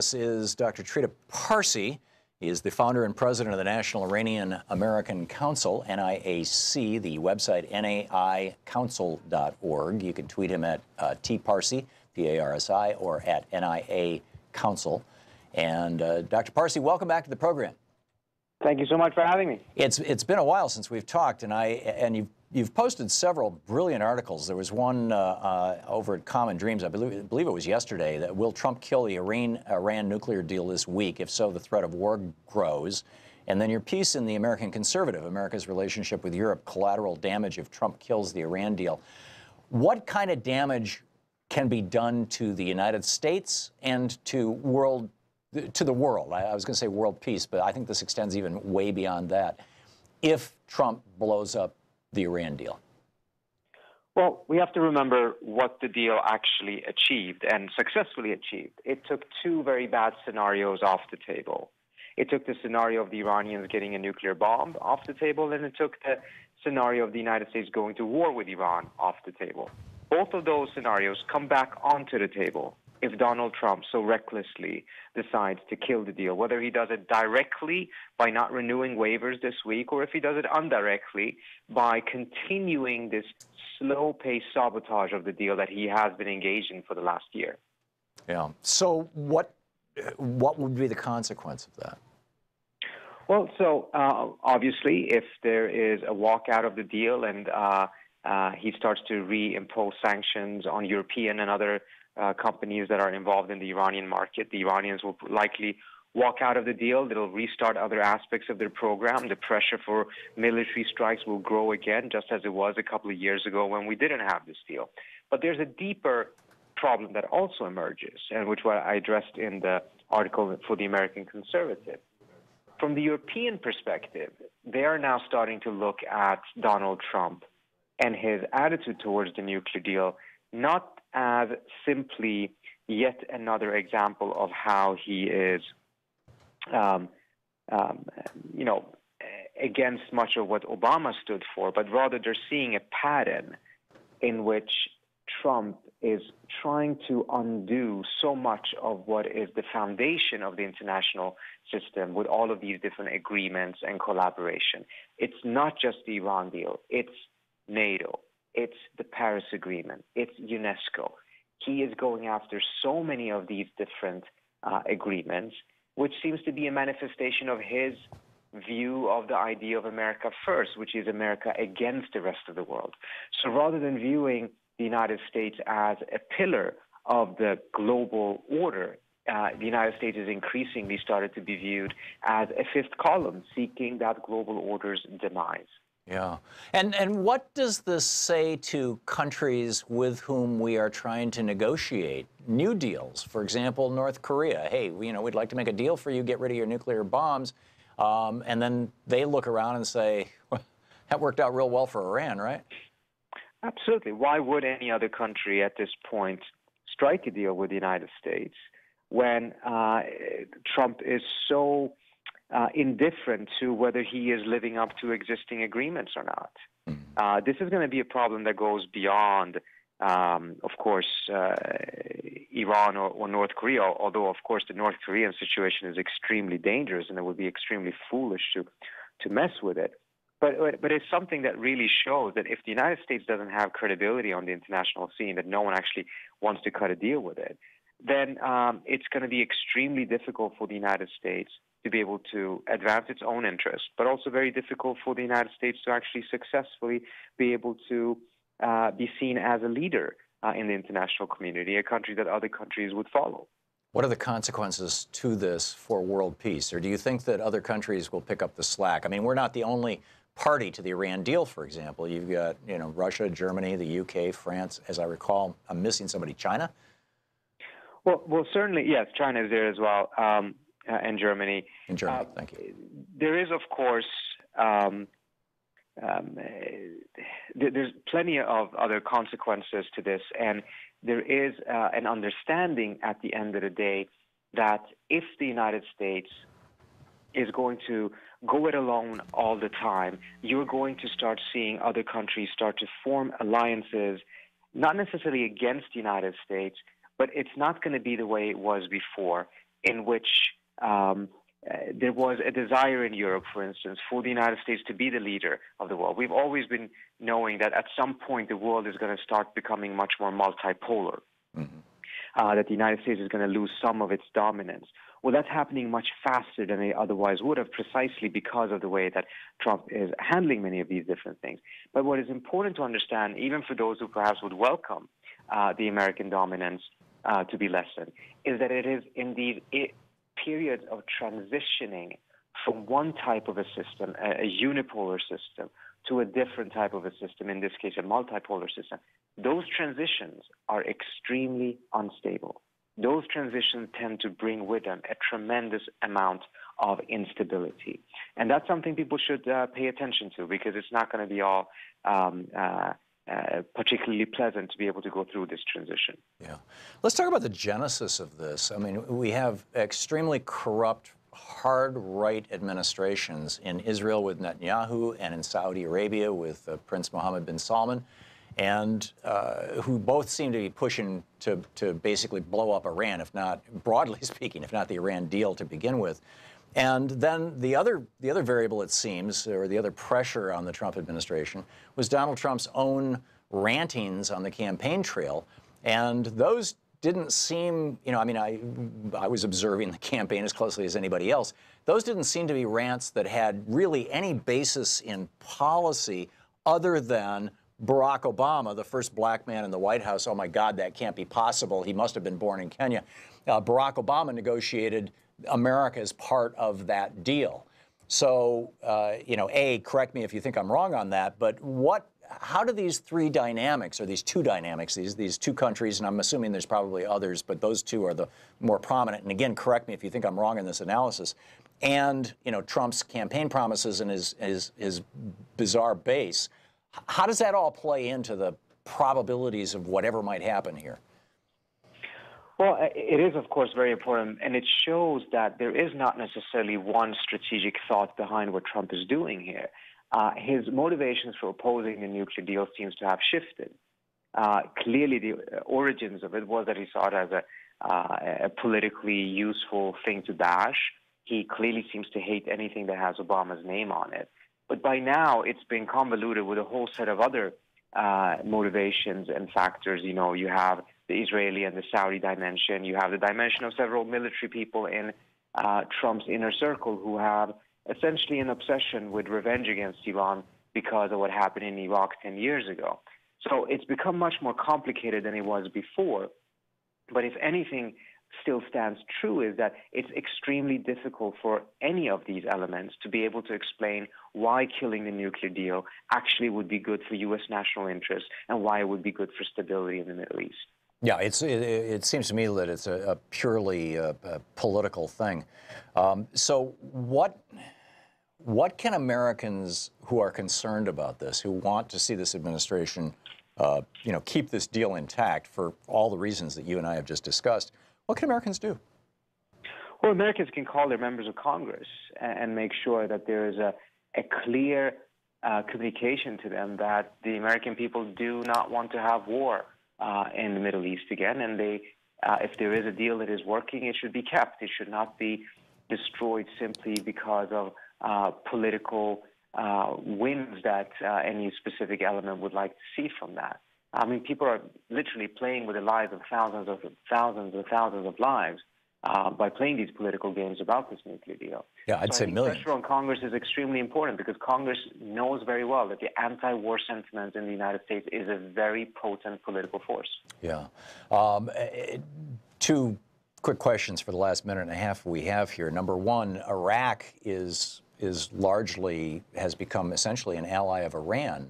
This is Dr. Trita Parsi. He is the founder and president of the National Iranian American Council, NIAC, the website naicouncil.org. You can tweet him at tparsi, P-A-R-S-I, or at NIA Council. And Dr. Parsi, welcome back to the program. Thank you so much for having me. It's been a while since we've talked, and you've posted several brilliant articles. There was one over at Common Dreams, I believe it was yesterday, that will Trump kill the Iran nuclear deal this week? If so, the threat of war grows. And then your piece in the American Conservative, America's relationship with Europe, collateral damage if Trump kills the Iran deal. What kind of damage can be done to the United States and to the world? I was going to say world peace, but I think this extends even way beyond that, if Trump blows up the Iran deal? Well, we have to remember what the deal actually achieved and successfully achieved. It took two very bad scenarios off the table. It took the scenario of the Iranians getting a nuclear bomb off the table, and it took the scenario of the United States going to war with Iran off the table. Both of those scenarios come back onto the table if Donald Trump so recklessly decides to kill the deal, whether he does it directly by not renewing waivers this week, or if he does it indirectly by continuing this slow-paced sabotage of the deal that he has been engaged in for the last year. Yeah. So what would be the consequence of that? Well, so obviously, if there is a walkout of the deal and he starts to reimpose sanctions on European and other companies that are involved in the Iranian market, the Iranians will likely walk out of the deal. They'll restart other aspects of their program. The pressure for military strikes will grow again, just as it was a couple of years ago when we didn't have this deal. But there's a deeper problem that also emerges, and which I addressed in the article for the American Conservative. From the European perspective, they are now starting to look at Donald Trump and his attitude towards the nuclear deal, not as simply yet another example of how he is, against much of what Obama stood for, but rather they're seeing a pattern in which Trump is trying to undo so much of what is the foundation of the international system with all of these different agreements and collaboration. It's not just the Iran deal. It's NATO. It's the Paris Agreement. It's UNESCO. He is going after so many of these different agreements, which seems to be a manifestation of his view of the idea of America first, which is America against the rest of the world. So rather than viewing the United States as a pillar of the global order, the United States is increasingly started to be viewed as a fifth column, seeking that global order's demise. Yeah. And what does this say to countries with whom we are trying to negotiate new deals? For example, North Korea. Hey, we'd like to make a deal for you, get rid of your nuclear bombs. And then they look around and say, well, that worked out real well for Iran, right? Absolutely. Why would any other country at this point strike a deal with the United States when Trump is so indifferent to whether he is living up to existing agreements or not? This is going to be a problem that goes beyond, of course, Iran or North Korea, although, of course, the North Korean situation is extremely dangerous and it would be extremely foolish to mess with it. But it's something that really shows that if the United States doesn't have credibility on the international scene, that no one actually wants to cut a deal with it, then it's going to be extremely difficult for the United States to be able to advance its own interests, but also very difficult for the United States to actually successfully be able to be seen as a leader in the international community, a country that other countries would follow. What are the consequences to this for world peace? Or do you think that other countries will pick up the slack? I mean, we're not the only party to the Iran deal, for example. You've got, Russia, Germany, the UK, France, as I recall. I'm missing somebody. China? Well, certainly, yes, China is there as well. And Germany. In Germany, thank you. There is, of course, there's plenty of other consequences to this, and there is an understanding at the end of the day that if the United States is going to go it alone all the time, you're going to start seeing other countries start to form alliances, not necessarily against the United States, but it's not going to be the way it was before. in which there was a desire in Europe, for instance, for the United States to be the leader of the world. We've always been knowing that at some point the world is going to start becoming much more multipolar, that the United States is going to lose some of its dominance. Well, that's happening much faster than it otherwise would have, precisely because of the way that Trump is handling many of these different things. But what is important to understand, even for those who perhaps would welcome the American dominance to be lessened, is that it is in these periods of transitioning from one type of a system, a unipolar system, to a different type of a system, in this case a multipolar system. Those transitions are extremely unstable. Those transitions tend to bring with them a tremendous amount of instability. And that's something people should pay attention to, because it's not going to be all particularly pleasant to be able to go through this transition. Yeah. Let's talk about the genesis of this. I mean, we have extremely corrupt, hard right administrations in Israel with Netanyahu and in Saudi Arabia with Prince Mohammed bin Salman, and who both seem to be pushing to basically blow up Iran, if not, broadly speaking, if not the Iran deal to begin with. And then the other variable, it seems, or the other pressure on the Trump administration, was Donald Trump's own rantings on the campaign trail. And those didn't seem, you know, I mean, I was observing the campaign as closely as anybody else. Those didn't seem to be rants that had really any basis in policy other than Barack Obama, the first black man in the White House. Oh my God, that can't be possible. He must have been born in Kenya. Barack Obama negotiated America as part of that deal. So, you know, A, correct me if you think I'm wrong on that, but how do these three dynamics, or these two dynamics, these two countries, and I'm assuming there's probably others, but those two are the more prominent, and again, correct me if you think I'm wrong in this analysis, and, you know, Trump's campaign promises and his bizarre base, how does that all play into the probabilities of whatever might happen here? Well, it is, of course, very important, and it shows that there is not necessarily one strategic thought behind what Trump is doing here. His motivations for opposing the nuclear deal seems to have shifted. Clearly, the origins of it was that he saw it as a politically useful thing to bash. He clearly seems to hate anything that has Obama's name on it. But by now, it's been convoluted with a whole set of other motivations and factors. You know, you have the Israeli and the Saudi dimension. You have the dimension of several military people in Trump's inner circle who have essentially an obsession with revenge against Iran because of what happened in Iraq 10 years ago. So it's become much more complicated than it was before. But if anything still stands true, is that it's extremely difficult for any of these elements to be able to explain why killing the nuclear deal actually would be good for U.S. national interests and why it would be good for stability in the Middle East. Yeah, it seems to me that it's a purely political thing. So what can Americans who are concerned about this, who want to see this administration, you know, keep this deal intact for all the reasons that you and I have just discussed, what can Americans do? Well, Americans can call their members of Congress and make sure that there is a clear communication to them that the American people do not want to have war in the Middle East again, and if there is a deal that is working, it should be kept. It should not be destroyed simply because of political wins that any specific element would like to see from that. I mean, people are literally playing with the lives of thousands of lives by playing these political games about this nuclear deal. Yeah, I'd say millions. Pressure on Congress is extremely important because Congress knows very well that the anti-war sentiment in the United States is a very potent political force. Yeah. Two quick questions for the last minute and a half we have here. Number one, Iraq is largely, has become essentially an ally of Iran.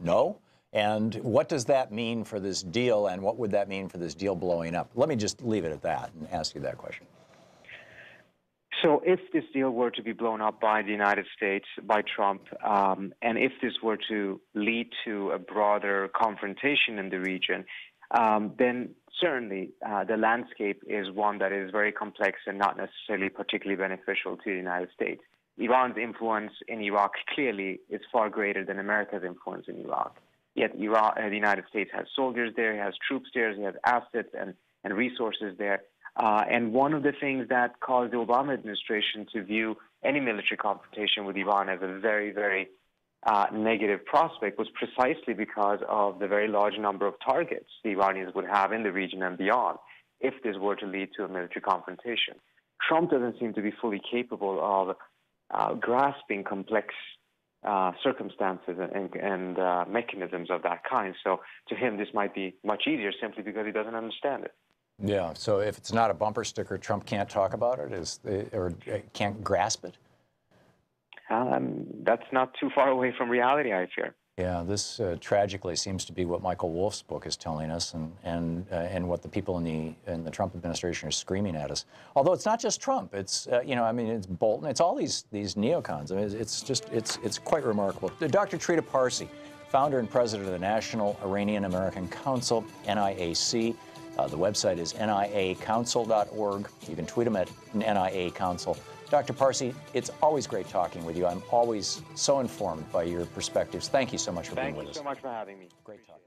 No? And what does that mean for this deal, and what would that mean for this deal blowing up? Let me just leave it at that and ask you that question. So if this deal were to be blown up by the United States, by Trump, and if this were to lead to a broader confrontation in the region, then certainly the landscape is one that is very complex and not necessarily particularly beneficial to the United States. Iran's influence in Iraq clearly is far greater than America's influence in Iraq. Yet the United States has soldiers there, it has troops there, it has assets and resources there. And one of the things that caused the Obama administration to view any military confrontation with Iran as a very, very negative prospect was precisely because of the very large number of targets the Iranians would have in the region and beyond if this were to lead to a military confrontation. Trump doesn't seem to be fully capable of grasping complex circumstances and mechanisms of that kind. So to him, this might be much easier simply because he doesn't understand it. Yeah, so if it's not a bumper sticker, Trump can't talk about it, or can't grasp it? That's not too far away from reality, I fear. Yeah, this tragically seems to be what Michael Wolff's book is telling us, and what the people in the Trump administration are screaming at us. Although it's not just Trump; it's I mean, it's Bolton, it's all these neocons. I mean, it's quite remarkable. Dr. Trita Parsi, founder and president of the National Iranian American Council, NIAC. The website is niacouncil.org. You can tweet them at NIA Council. Dr. Parsi, it's always great talking with you. I'm always so informed by your perspectives. Thank you so much for being with us. Thank you so much for having me. Great talking.